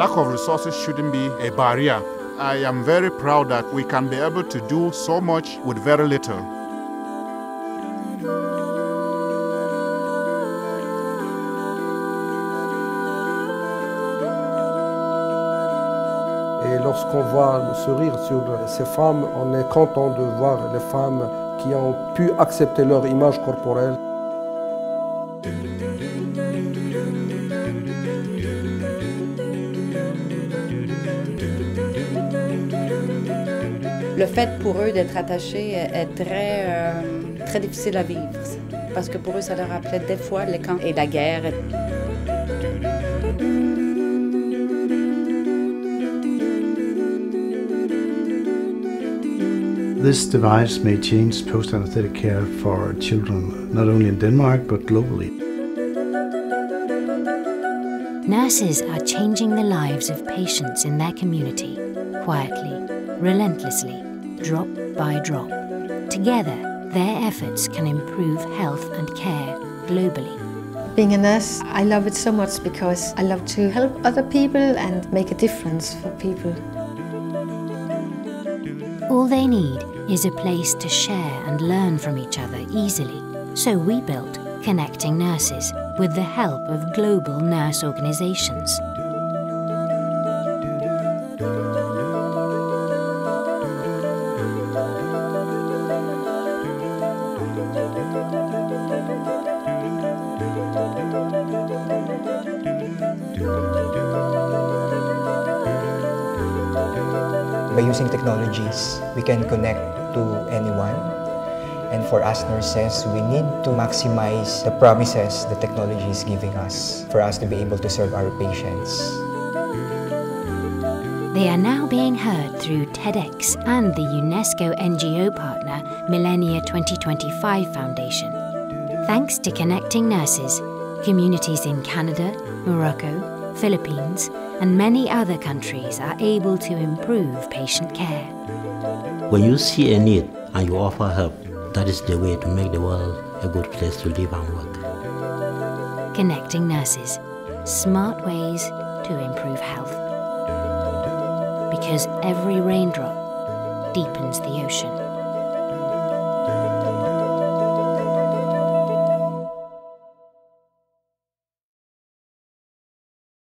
lack of resources shouldn't be a barrier. I am very proud that we can be able to do so much with very little. Et lorsqu'on voit le sourire sur ces femmes, on est content de voir les femmes qui ont pu accepter leur image corporelle. Le fait pour eux d'être attachés est très difficile à vivre. Parce que pour eux, ça leur rappelait des fois les camps et la guerre. This device may change post-anesthetic care for children, not only in Denmark, but globally. Nurses are changing the lives of patients in their community, quietly, relentlessly, drop by drop. Together, their efforts can improve health and care globally. Being a nurse, I love it so much because I love to help other people and make a difference for people. All they need is a place to share and learn from each other easily. So we built Connecting Nurses with the help of global nurse organizations. By using technologies, we can connect to anyone. And for us nurses, we need to maximize the promises the technology is giving us for us to be able to serve our patients. They are now being heard through TEDx and the UNESCO NGO partner Millennia 2025 Foundation. Thanks to Connecting Nurses, communities in Canada, Morocco, Philippines, and many other countries are able to improve patient care. When you see a need and you offer help, that is the way to make the world a good place to live and work. Connecting Nurses, smart ways to improve health. Because every raindrop deepens the ocean.